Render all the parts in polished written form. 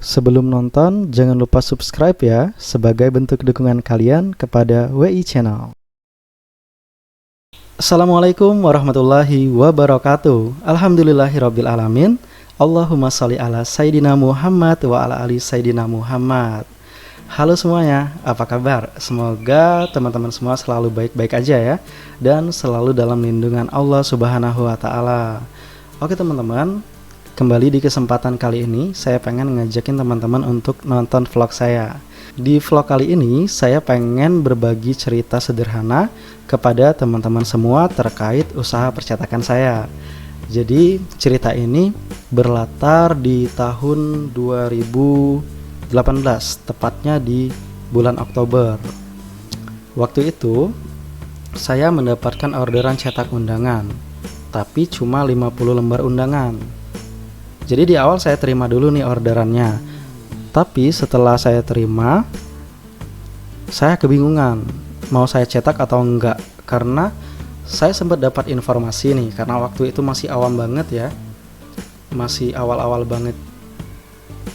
Sebelum nonton, jangan lupa subscribe ya, sebagai bentuk dukungan kalian kepada WI Channel. Assalamualaikum warahmatullahi wabarakatuh. Alhamdulillahirabbil alamin. Allahumma sholli ala Sayyidina Muhammad wa ala ali Sayyidina Muhammad. Halo semuanya, apa kabar? Semoga teman-teman semua selalu baik-baik aja ya, dan selalu dalam lindungan Allah Subhanahu wa Ta'ala. Oke teman-teman, kembali di kesempatan kali ini saya pengen ngajakin teman-teman untuk nonton vlog saya. Di vlog kali ini saya pengen berbagi cerita sederhana kepada teman-teman semua terkait usaha percetakan saya. Jadi cerita ini berlatar di tahun 2018, tepatnya di bulan Oktober. Waktu itu saya mendapatkan orderan cetak undangan, tapi cuma 50 lembar undangan. Jadi di awal saya terima dulu nih orderannya. Tapi setelah saya terima, saya kebingungan mau saya cetak atau enggak, karena saya sempat dapat informasi nih, karena waktu itu masih awam banget ya, masih awal-awal banget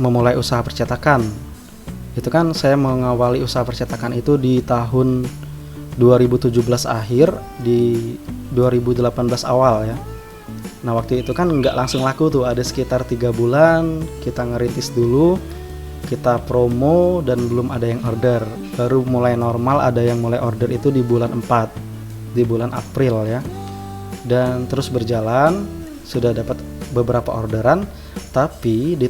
memulai usaha percetakan. Itu kan saya mengawali usaha percetakan itu di tahun 2017 akhir, di 2018 awal ya. Nah waktu itu kan nggak langsung laku tuh, ada sekitar 3 bulan kita ngerintis dulu, kita promo dan belum ada yang order. Baru mulai normal ada yang mulai order itu di bulan 4, di bulan April ya. Dan terus berjalan, sudah dapat beberapa orderan. Tapi di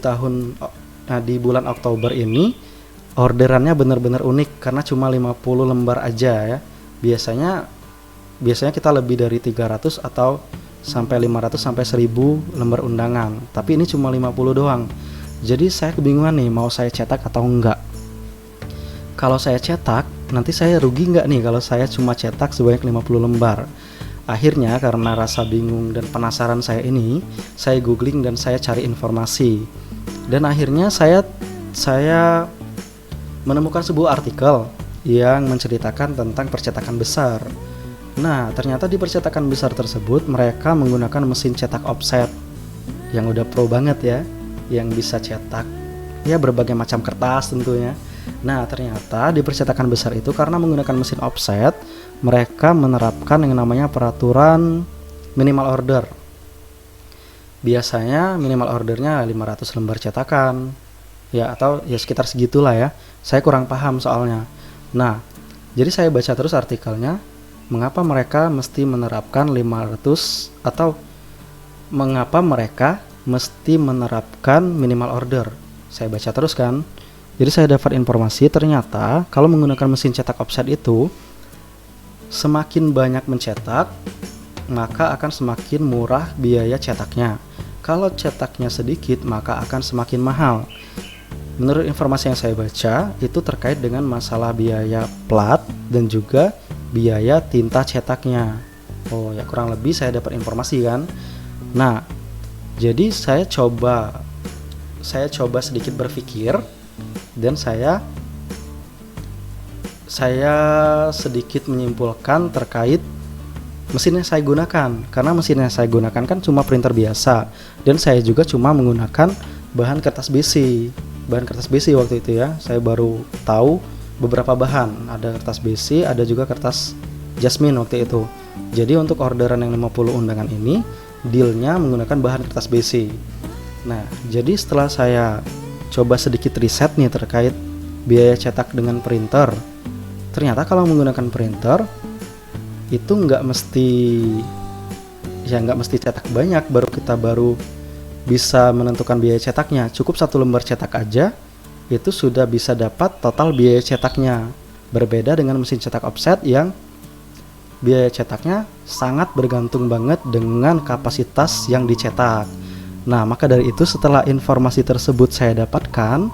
di bulan Oktober ini orderannya benar-benar unik, karena cuma 50 lembar aja ya. Biasanya kita lebih dari 300 atau sampai 500 sampai 1000 lembar undangan, tapi ini cuma 50 doang. Jadi saya kebingungan nih, mau saya cetak atau enggak. Kalau saya cetak, nanti saya rugi enggak nih kalau saya cuma cetak sebanyak 50 lembar. Akhirnya karena rasa bingung dan penasaran saya ini, saya googling dan saya cari informasi. Dan akhirnya saya menemukan sebuah artikel yang menceritakan tentang percetakan besar. Nah, ternyata di percetakan besar tersebut mereka menggunakan mesin cetak offset yang udah pro banget ya, yang bisa cetak ya berbagai macam kertas tentunya. Nah, ternyata di percetakan besar itu karena menggunakan mesin offset, mereka menerapkan yang namanya peraturan minimal order. Biasanya minimal ordernya 500 lembar cetakan ya, atau ya sekitar segitulah ya. Saya kurang paham soalnya. Nah, jadi saya baca terus artikelnya, mengapa mereka mesti menerapkan 500, atau mengapa mereka mesti menerapkan minimal order. Saya baca terus kan. Jadi saya dapat informasi ternyata kalau menggunakan mesin cetak offset itu, semakin banyak mencetak, maka akan semakin murah biaya cetaknya. Kalau cetaknya sedikit, maka akan semakin mahal. Menurut informasi yang saya baca, itu terkait dengan masalah biaya plat dan juga biaya tinta cetaknya. Oh ya, kurang lebih saya dapat informasi kan. Nah, jadi saya coba sedikit berpikir, dan saya sedikit menyimpulkan terkait mesin yang saya gunakan. Karena mesin yang saya gunakan kan cuma printer biasa, dan saya juga cuma menggunakan bahan kertas besi. Bahan kertas besi waktu itu ya, saya baru tahu beberapa bahan, ada kertas besi, ada juga kertas jasmine waktu itu. Jadi untuk orderan yang 50 undangan ini, dealnya menggunakan bahan kertas besi. Nah, jadi setelah saya coba sedikit riset nih terkait biaya cetak dengan printer, ternyata kalau menggunakan printer itu nggak mesti cetak banyak baru bisa menentukan biaya cetaknya. Cukup 1 lembar cetak aja itu sudah bisa dapat total biaya cetaknya. Berbeda dengan mesin cetak offset yang biaya cetaknya sangat bergantung banget dengan kapasitas yang dicetak. Nah, maka dari itu setelah informasi tersebut saya dapatkan,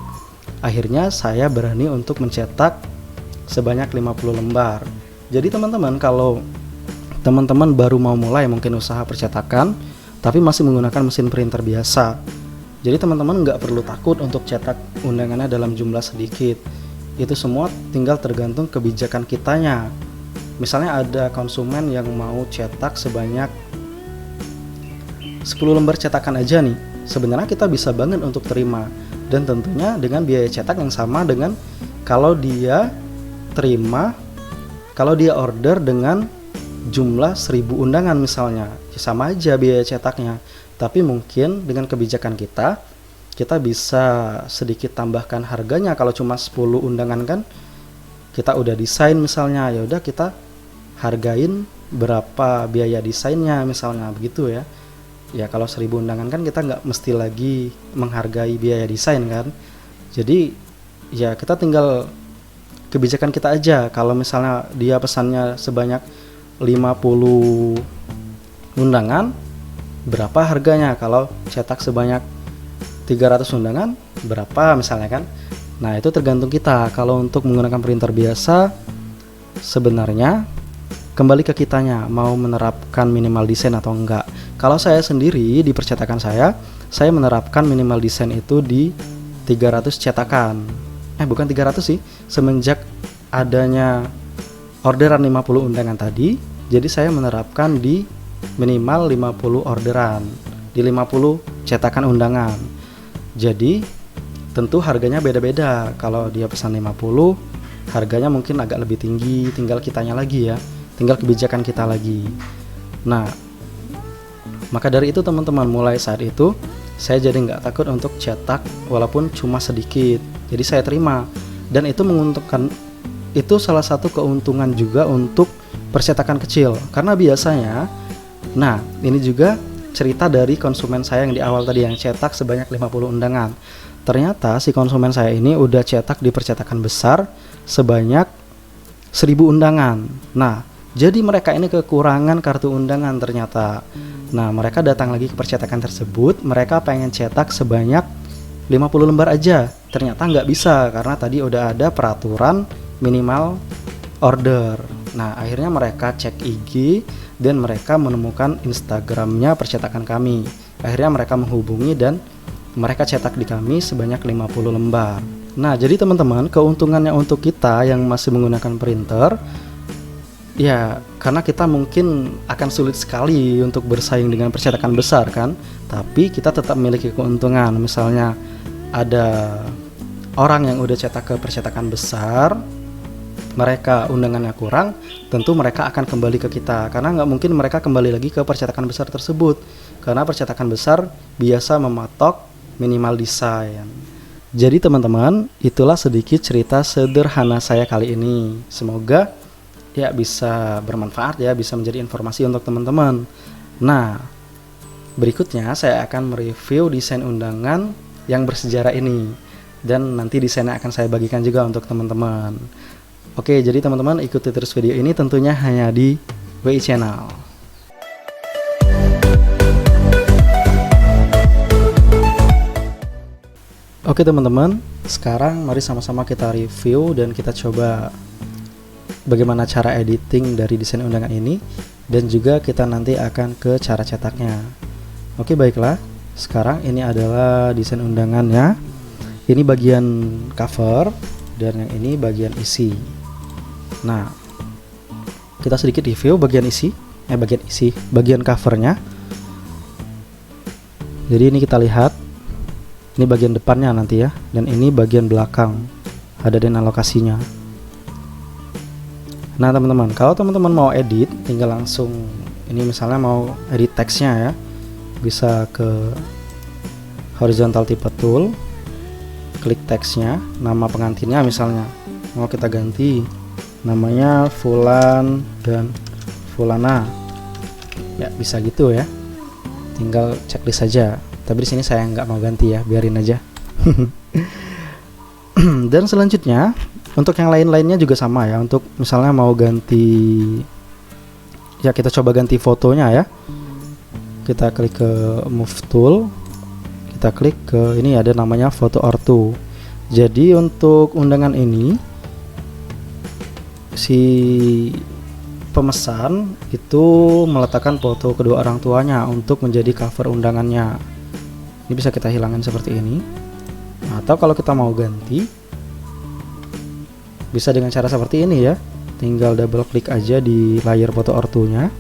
akhirnya saya berani untuk mencetak sebanyak 50 lembar. Jadi teman-teman, kalau teman-teman baru mau mulai mungkin usaha percetakan, tapi masih menggunakan mesin printer biasa, jadi teman-teman nggak perlu takut untuk cetak undangannya dalam jumlah sedikit. Itu semua tinggal tergantung kebijakan kitanya. Misalnya ada konsumen yang mau cetak sebanyak 10 lembar cetakan aja nih, sebenarnya kita bisa banget untuk terima. dan tentunya dengan biaya cetak yang sama dengan kalau dia order dengan jumlah 1000 undangan misalnya, sama aja biaya cetaknya. Tapi mungkin dengan kebijakan kita bisa sedikit tambahkan harganya. Kalau cuma 10 undangan kan kita udah desain misalnya, ya udah kita hargain berapa biaya desainnya misalnya, begitu ya. Ya kalau 1000 undangan kan kita nggak mesti lagi menghargai biaya desain kan. Jadi ya kita tinggal kebijakan kita aja. Kalau misalnya dia pesannya sebanyak 50 undangan, berapa harganya? Kalau cetak sebanyak 300 undangan, berapa misalnya kan? Nah itu tergantung kita. Kalau untuk menggunakan printer biasa, sebenarnya kembali ke kitanya mau menerapkan minimal desain atau enggak. Kalau saya sendiri di percetakan saya menerapkan minimal desain itu di 300 cetakan. Bukan 300 sih, semenjak adanya orderan 50 undangan tadi, jadi saya menerapkan di minimal 50 orderan, di 50 cetakan undangan. Jadi tentu harganya beda-beda. Kalau dia pesan 50, harganya mungkin agak lebih tinggi, tinggal kitanya lagi ya, tinggal kebijakan kita lagi. Nah, maka dari itu teman-teman, mulai saat itu saya jadi nggak takut untuk cetak walaupun cuma sedikit. Jadi saya terima, dan itu menguntungkan. Itu salah satu keuntungan juga untuk percetakan kecil, karena biasanya, nah ini juga cerita dari konsumen saya yang di awal tadi yang cetak sebanyak 50 undangan. Ternyata si konsumen saya ini udah cetak di percetakan besar sebanyak 1000 undangan. Nah, jadi mereka ini kekurangan kartu undangan ternyata. Nah, mereka datang lagi ke percetakan tersebut, mereka pengen cetak sebanyak 50 lembar aja. Ternyata nggak bisa karena tadi udah ada peraturan minimal order. Nah, akhirnya mereka cek IG dan mereka menemukan Instagramnya percetakan kami. Akhirnya mereka menghubungi dan mereka cetak di kami sebanyak 50 lembar. Nah, jadi teman-teman, keuntungannya untuk kita yang masih menggunakan printer, ya karena kita mungkin akan sulit sekali untuk bersaing dengan percetakan besar kan, tapi kita tetap memiliki keuntungan. Misalnya ada orang yang udah cetak ke percetakan besar, mereka undangannya kurang, tentu mereka akan kembali ke kita, karena nggak mungkin mereka kembali lagi ke percetakan besar tersebut, karena percetakan besar biasa mematok minimal desain. Jadi teman-teman, itulah sedikit cerita sederhana saya kali ini. Semoga ya bisa bermanfaat ya, bisa menjadi informasi untuk teman-teman. Nah, berikutnya saya akan mereview desain undangan yang bersejarah ini, dan nanti desainnya akan saya bagikan juga untuk teman-teman. Oke, jadi teman-teman ikuti terus video ini tentunya hanya di WI Channel. Oke teman-teman, sekarang mari sama-sama kita review dan kita coba bagaimana cara editing dari desain undangan ini, dan juga kita nanti akan ke cara cetaknya. Oke, baiklah. Sekarang ini adalah desain undangannya. Ini bagian cover dan yang ini bagian isi. Nah, kita sedikit review bagian bagian covernya. Jadi ini kita lihat, ini bagian depannya nanti ya, dan ini bagian belakang, ada dan alokasinya. Nah teman-teman, kalau teman-teman mau edit, tinggal langsung, ini misalnya mau edit teksnya ya, bisa ke horizontal type tool, klik teksnya, nama pengantinnya misalnya mau kita ganti namanya Fulan dan Fulana, ya bisa gitu ya, tinggal checklist saja. Tapi di sini saya nggak mau ganti ya, biarin aja. Dan selanjutnya untuk yang lain-lainnya juga sama ya. Untuk misalnya mau ganti, ya kita coba ganti fotonya ya. Kita klik ke move tool, kita klik ke ini, ada namanya photo ortho. Jadi untuk undangan ini si pemesan itu meletakkan foto kedua orang tuanya untuk menjadi cover undangannya. Ini bisa kita hilangkan seperti ini. Atau kalau kita mau ganti, bisa dengan cara seperti ini ya. Tinggal double klik aja di layar foto ortunya.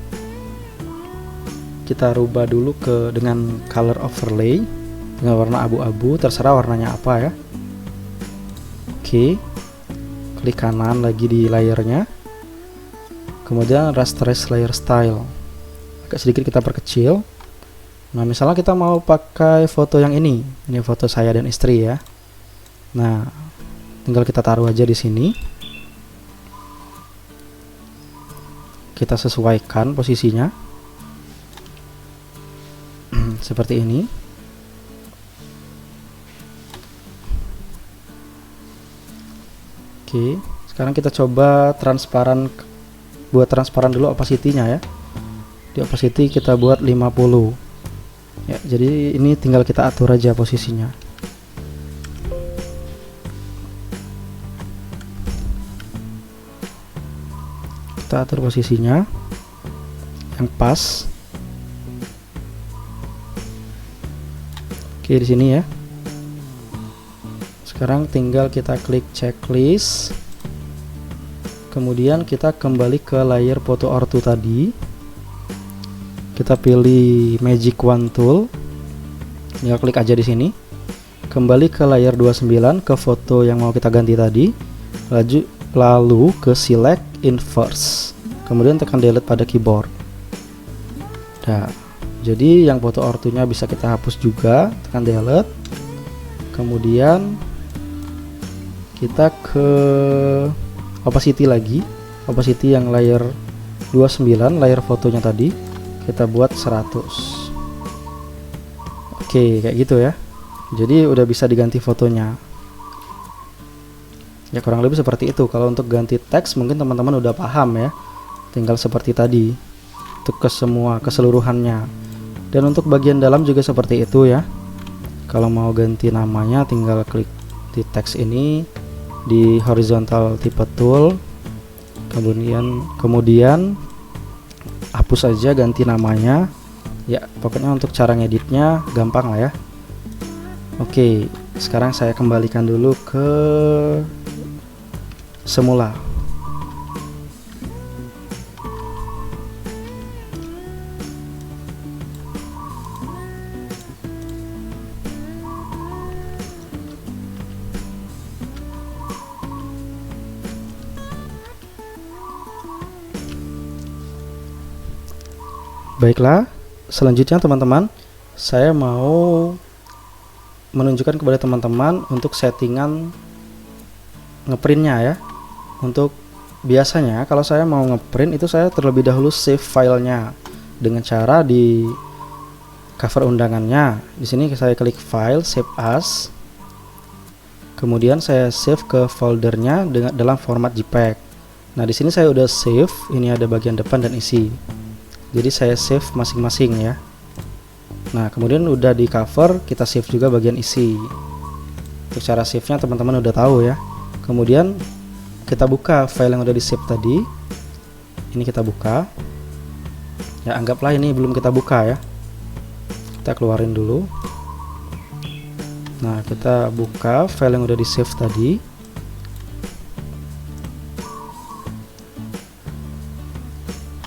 Kita rubah dulu dengan color overlay. dengan warna abu-abu, terserah warnanya apa ya. Oke, klik kanan lagi di layernya, kemudian rasterize layer style, agak sedikit kita perkecil. Nah, misalnya kita mau pakai foto yang ini foto saya dan istri ya. Nah, tinggal kita taruh aja di sini. Kita sesuaikan posisinya seperti ini. Oke, sekarang kita coba transparan. Buat transparan dulu opacity-nya ya. Di opacity kita buat 50 ya, jadi ini tinggal kita atur aja posisinya. Kita atur posisinya yang pas. Oke, di sini ya. Sekarang tinggal kita klik checklist, kemudian kita kembali ke layer foto ortu tadi. Kita pilih Magic Wand Tool, tinggal klik aja di sini. Kembali ke layer 29 ke foto yang mau kita ganti tadi. Lalu ke select inverse, kemudian tekan delete pada keyboard. Nah, jadi yang foto ortunya bisa kita hapus juga, tekan delete. Kemudian kita ke opacity lagi, opacity yang layer 29, layer fotonya tadi kita buat 100. Oke, kayak gitu ya. Jadi udah bisa diganti fotonya. Ya, kurang lebih seperti itu. Kalau untuk ganti teks mungkin teman-teman udah paham ya. Tinggal seperti tadi. Untuk keseluruhannya. Dan untuk bagian dalam juga seperti itu ya. Kalau mau ganti namanya tinggal klik di teks ini di horizontal type tool. Kemudian hapus aja, ganti namanya. Ya, pokoknya untuk cara ngeditnya gampang lah ya. Oke, sekarang saya kembalikan dulu ke semula. Baiklah, selanjutnya teman-teman, saya mau menunjukkan kepada teman-teman untuk settingan ngeprintnya ya. Untuk biasanya kalau saya mau ngeprint itu saya terlebih dahulu save filenya dengan cara di cover undangannya. Di sini saya klik file, save as. Kemudian saya save ke foldernya dalam format JPEG. Nah, di sini saya udah save, ini ada bagian depan dan isi. Jadi saya save masing-masing ya. Nah, kemudian udah di cover, kita save juga bagian isi. Untuk cara save-nya teman-teman udah tahu ya. Kemudian kita buka file yang udah di save tadi. Ini kita buka. Ya, anggaplah ini belum kita buka ya. Kita keluarin dulu. Nah, kita buka file yang udah di save tadi.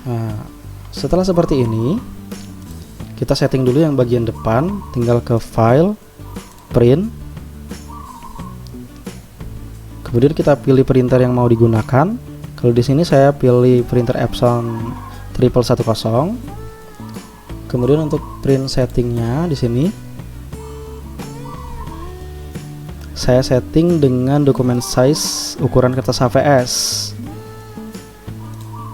Nah, setelah seperti ini, kita setting dulu yang bagian depan. Tinggal ke file, print. Kemudian kita pilih printer yang mau digunakan. Kalau di sini saya pilih printer Epson 1110. Kemudian untuk print settingnya di sini saya setting dengan dokumen size ukuran kertas HVS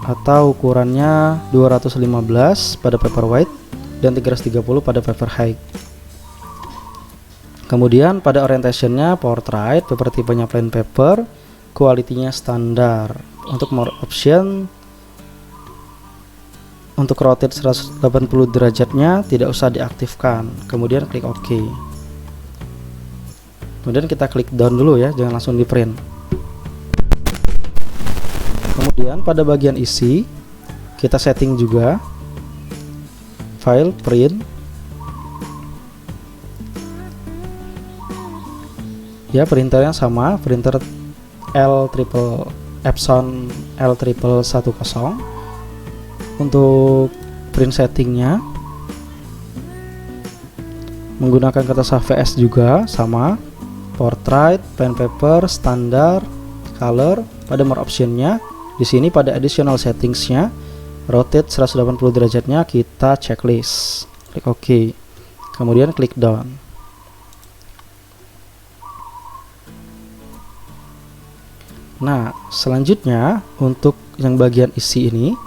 atau ukurannya 215 pada Paperwhite dan 330 pada Paperhide. Kemudian pada orientationnya portrait, paper tipenya plain paper, quality-nya standar. Untuk more option, untuk rotate 180 derajatnya tidak usah diaktifkan. Kemudian klik OK. Kemudian kita klik down dulu ya, jangan langsung di print. Kemudian pada bagian isi kita setting juga file, print. Ya, printernya sama, printer Epson L1110. Untuk print settingnya menggunakan kata VS juga sama, portrait, pen paper, standar, color. Pada more optionnya di sini pada additional settingsnya, rotate 180 derajatnya kita checklist, klik OK, kemudian klik done. Nah, selanjutnya untuk yang bagian isi ini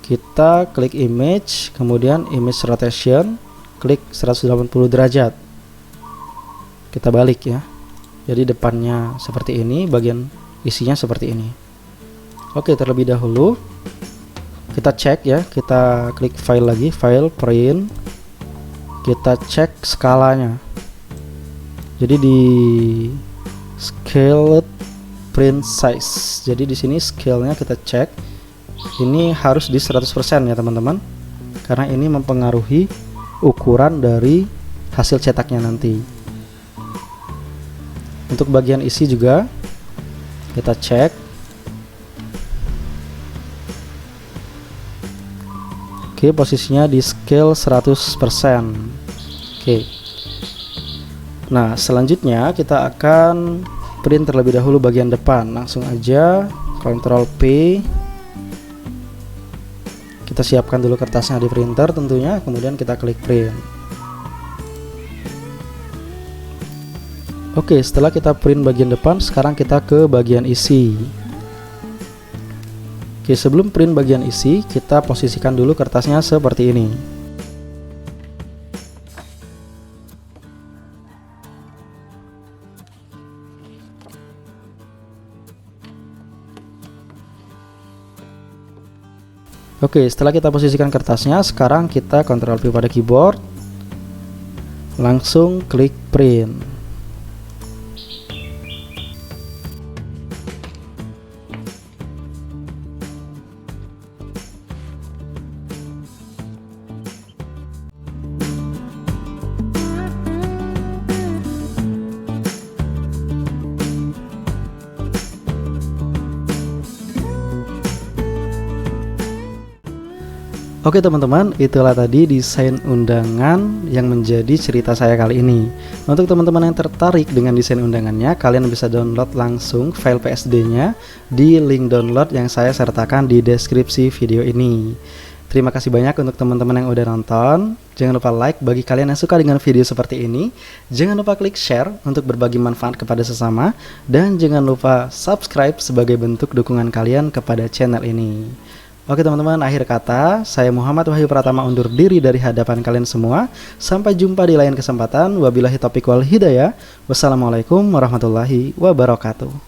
kita klik image, kemudian image rotation, klik 180 derajat. Kita balik ya. Jadi depannya seperti ini, bagian isinya seperti ini. Oke, terlebih dahulu kita cek ya, kita klik file lagi, file, print. Kita cek skalanya. Jadi di scale print size. Jadi di sini scale-nya kita cek. Ini harus di 100% ya teman-teman. Karena ini mempengaruhi ukuran dari hasil cetaknya nanti. Untuk bagian isi juga kita cek. Oke, posisinya di scale 100%. Oke. Nah, selanjutnya kita akan print terlebih dahulu bagian depan. Langsung aja Ctrl P. Kita siapkan dulu kertasnya di printer tentunya, kemudian kita klik print. Oke, setelah kita print bagian depan, sekarang kita ke bagian isi. Oke, sebelum print bagian isi, kita posisikan dulu kertasnya seperti ini. Oke, setelah kita posisikan kertasnya, sekarang kita Ctrl P pada keyboard, langsung klik print. Oke teman-teman, itulah tadi desain undangan yang menjadi cerita saya kali ini. Untuk teman-teman yang tertarik dengan desain undangannya, kalian bisa download langsung file PSD-nya di link download yang saya sertakan di deskripsi video ini. Terima kasih banyak untuk teman-teman yang udah nonton. Jangan lupa like bagi kalian yang suka dengan video seperti ini. Jangan lupa klik share untuk berbagi manfaat kepada sesama. Dan jangan lupa subscribe sebagai bentuk dukungan kalian kepada channel ini. Oke teman-teman, akhir kata, saya Muhammad Wahyu Pratama undur diri dari hadapan kalian semua. Sampai jumpa di lain kesempatan. Wabillahi taufiq wal hidayah. Wassalamualaikum warahmatullahi wabarakatuh.